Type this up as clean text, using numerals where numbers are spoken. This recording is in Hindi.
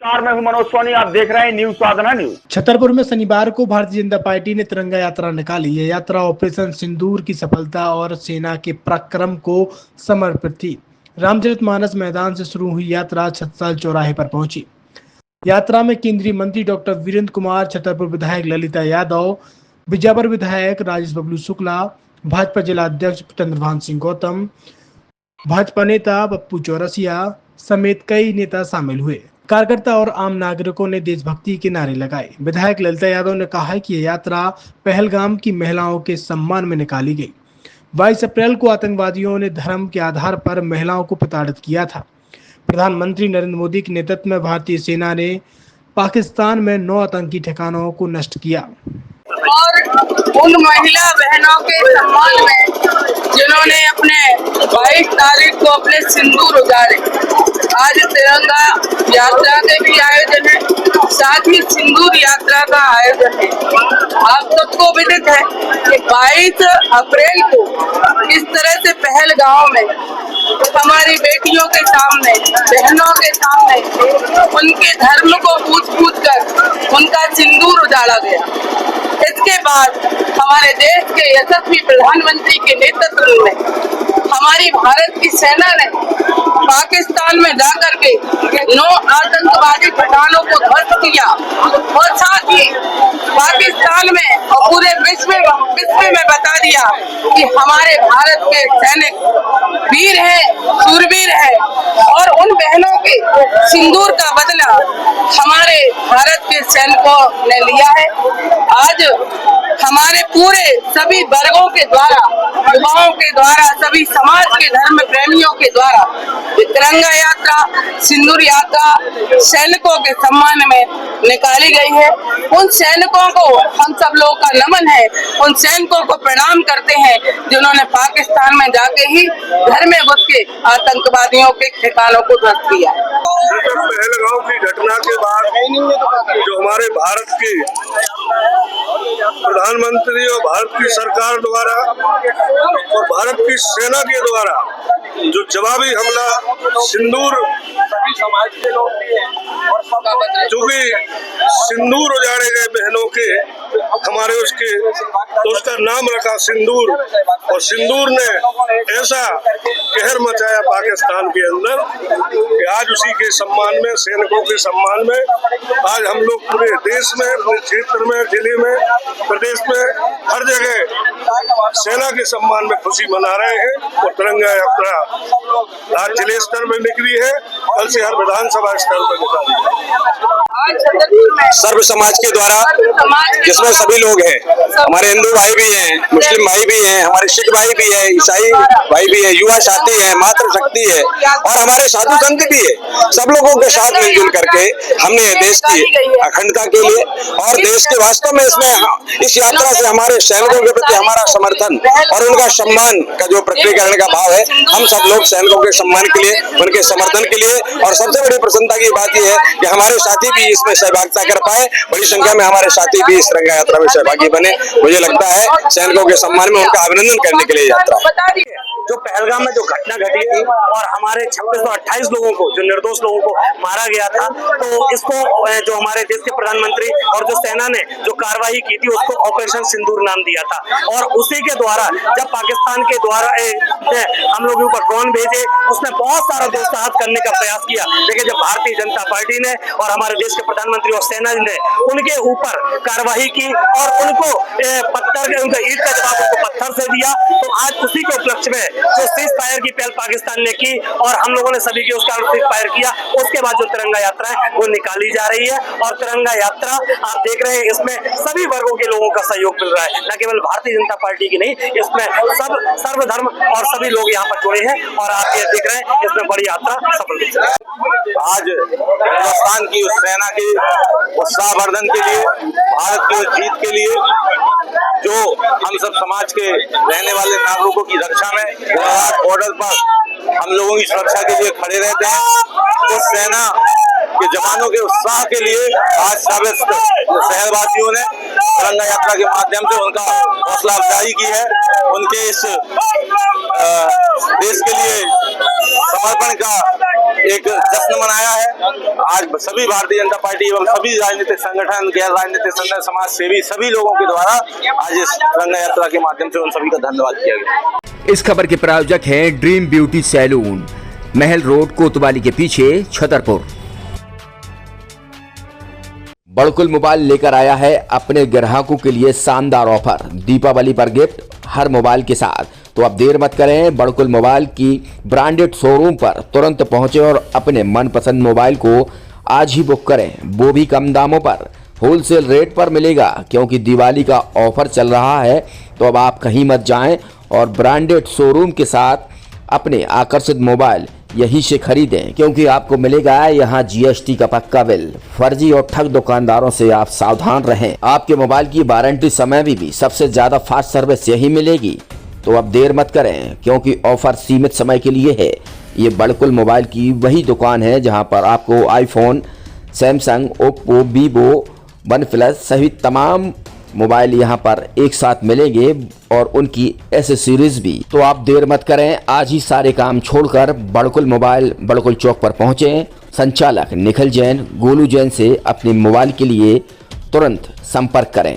मैं हूं मनोज सोनी, आप देख रहे हैं न्यूज साधना न्यूज। छतरपुर में शनिवार को भारतीय जनता पार्टी ने तिरंगा यात्रा निकाली। यह यात्रा ऑपरेशन सिंदूर की सफलता और सेना के पराक्रम को समर्पित थी। रामचरितमानस मैदान से शुरू हुई यात्रा छत्रसाल चौराहे पर पहुंची। यात्रा में केंद्रीय मंत्री डॉक्टर वीरेंद्र कुमार, छतरपुर विधायक ललिता यादव, बिजावर विधायक राजेश बबलू शुक्ला, भाजपा जिला अध्यक्ष चंद्रभान सिंह गौतम, भाजपा नेता पप्पू चौरसिया समेत कई नेता शामिल हुए। कार्यकर्ता और आम नागरिकों ने देशभक्ति के नारे लगाए। विधायक ललिता यादव ने कहा है कि यह यात्रा पहलगाम की महिलाओं के सम्मान में निकाली गई। 22 अप्रैल को आतंकवादियों ने धर्म के आधार पर महिलाओं को प्रताड़ित किया था। प्रधानमंत्री नरेंद्र मोदी के नेतृत्व में भारतीय सेना ने पाकिस्तान में 9 आतंकी ठिकानों को नष्ट किया और उन महिला बहनों के सम्मान में जिन्होंने अपने 22 तारीख को अपने सिंदूर उतारे। आज तिरंगा यात्रा के भी आयोजन है, साथ ही सिंदूर यात्रा का आयोजन है। आप सबको विदित है कि 22 अप्रैल को इस तरह से पहलगाम में हमारी बेटियों के सामने, बहनों के सामने उनके धर्म को पूछ कर उनका सिंदूर उजाड़ा गया। इसके बाद हमारे देश के यशस्वी प्रधानमंत्री के नेतृत्व में हमारी भारत की सेना ने पाकिस्तान में जाकर के 9 आतंकवादी ठिकानों को ध्वस्त किया और साथ ही पाकिस्तान में और पूरे विश्व में बता दिया कि हमारे भारत के सैनिक वीर हैं, शूरवीर हैं और उन बहनों के सिंदूर का बदला हमारे भारत के सैनिकों ने लिया है। आज हमारे पूरे सभी वर्गों के द्वारा, युवाओं के द्वारा, सभी समाज के धर्म प्रेमियों के द्वारा तिरंगा यात्रा, सिंदूर यात्रा सैनिकों के सम्मान में निकाली गई है। उन सैनिकों को हम सब लोगों का नमन है, उन सैनिकों को प्रणाम करते हैं जिन्होंने पाकिस्तान में जाके ही घर में घुस के आतंकवादियों के ठिकानों को ध्वस्त किया। पहलगाम की घटना के बाद जो हमारे भारत के प्रधानमंत्री और भारत की सरकार द्वारा और भारत की सेना के द्वारा जो जवाबी हमला सिंदूर, जो भी सिंदूर उजाड़े गए बहनों के, हमारे तो उसका नाम रखा सिंदूर। और सिंदूर ने ऐसा कहर मचाया पाकिस्तान के अंदर कि आज उसी के सम्मान में, सैनिकों के सम्मान में आज हम लोग पूरे देश में, पूरे क्षेत्र में, जिले में, प्रदेश में, हर जगह सेना के सम्मान में खुशी मना रहे हैं। और तिरंगा यात्रा आज जिले स्तर में निकली है, कल से हर विधानसभा स्तर पर निकाली है। सर्व समाज के द्वारा, जिसमें सभी लोग हैं, हमारे हिंदू भाई भी हैं, मुस्लिम भाई भी हैं, हमारे सिख भाई भी हैं, ईसाई भाई भी हैं, युवा साथी है, मातृशक्ति है और हमारे साधु संत भी है। सब लोगों के साथ मिलजुल करके हमने देश की अखंडता के लिए और देश के वास्तव में इस यात्रा से हमारे सैनिकों के प्रति हमारा समर्थन और उनका सम्मान का जो प्रकटीकरण का भाव है, हम सब लोग सैनिकों के सम्मान के लिए, उनके समर्थन के लिए, और सबसे बड़ी प्रसन्नता की बात यह है कि हमारे साथी भी इसमें सहभागिता कर पाए। बड़ी संख्या में हमारे साथी भी इस तिरंगा यात्रा में सहभागी बने। मुझे लगता है सैनिकों के सम्मान में उनका अभिनंदन करने के लिए यात्रा। जो पहलगाम में जो घटना घटी थी और हमारे 2628 लोगों को, जो निर्दोष लोगों को मारा गया था, तो इसको जो हमारे देश के प्रधानमंत्री और जो सेना ने जो कार्रवाई की थी उसको ऑपरेशन सिंदूर नाम दिया था। और उसी के द्वारा जब पाकिस्तान के द्वारा हम लोगों के ऊपर ड्रोन भेजे, उसने बहुत सारा दुस्साहस करने का प्रयास किया, लेकिन जब भारतीय जनता पार्टी ने और हमारे देश के प्रधानमंत्री और सेना ने उनके ऊपर कार्रवाई की और उनको उनका ईंट का जवाब उनको पत्थर से दिया, तो आज उसी के उपलक्ष्य में जो सीज फायर की पहल पाकिस्तान ने की और हम लोगों ने सभी के उसका सीज फायर किया, उसके बाद जो तिरंगा यात्रा है वो निकाली जा रही है। और तिरंगा यात्रा आप देख रहे हैं, इसमें सभी वर्गों के लोगों का सहयोग मिल रहा है, न केवल भारतीय जनता पार्टी की नहीं, इसमें सब सर्वधर्म और सभी लोग यहाँ पर जुड़े हैं और आप ये देख रहे हैं इसमें बड़ी यात्रा सफल हुई है। आज हिंदुस्तान की उस सेना के उत्साहवर्धन के लिए, भारत की उस जीत के लिए, जो हम सब समाज के रहने वाले नागरिकों की रक्षा में बॉर्डर पर हम लोगों की सुरक्षा के लिए खड़े रहते हैं, उस सेना के जवानों के उत्साह के लिए आज शहरवासियों ने तिरंगा यात्रा के माध्यम से उनका हौसला अफजाई की है। उनके इस देश के लिए समर्पण का एक जश्न मनाया है। आज सभी भारतीय जनता पार्टी एवं सभी राजनीतिक संगठन, गैर राजनीतिक संगठन, समाज सेवी सभी लोगों के द्वारा आज इस तिरंगा यात्रा के माध्यम से उन सभी का धन्यवाद किया गया। इस खबर के प्रायोजक हैं ड्रीम ब्यूटी सैलून, महल रोड, कोतवाली के पीछे, छतरपुर। बड़कुल मोबाइल लेकर आया है अपने ग्राहकों के लिए शानदार ऑफर, दीपावली पर गिफ्ट हर मोबाइल के साथ। तो अब देर मत करें, बड़कुल मोबाइल की ब्रांडेड शोरूम पर तुरंत पहुंचे और अपने मनपसंद मोबाइल को आज ही बुक करें, वो भी कम दामों पर, होलसेल रेट पर मिलेगा। क्योंकि दिवाली का ऑफर चल रहा है, तो अब आप कहीं मत जाएं और ब्रांडेड शोरूम के साथ अपने आकर्षित मोबाइल यहीं से खरीदें, क्योंकि आपको मिलेगा यहाँ जीएसटी का पक्का बिल। फर्जी और ठग दुकानदारों से आप सावधान रहें। आपके मोबाइल की वारंटी समय में भी सबसे ज्यादा फास्ट सर्विस यही मिलेगी। तो अब देर मत करें, क्योंकि ऑफर सीमित समय के लिए है। ये बड़कुल मोबाइल की वही दुकान है जहां पर आपको iPhone, Samsung, Oppo, Vivo, OnePlus सहित तमाम मोबाइल यहां पर एक साथ मिलेंगे और उनकी एसेसरीज भी। तो आप देर मत करें, आज ही सारे काम छोड़कर बड़कुल मोबाइल बड़कुल चौक पर पहुंचें। संचालक निखिल जैन, गोलू जैन से अपने मोबाइल के लिए तुरंत संपर्क करें।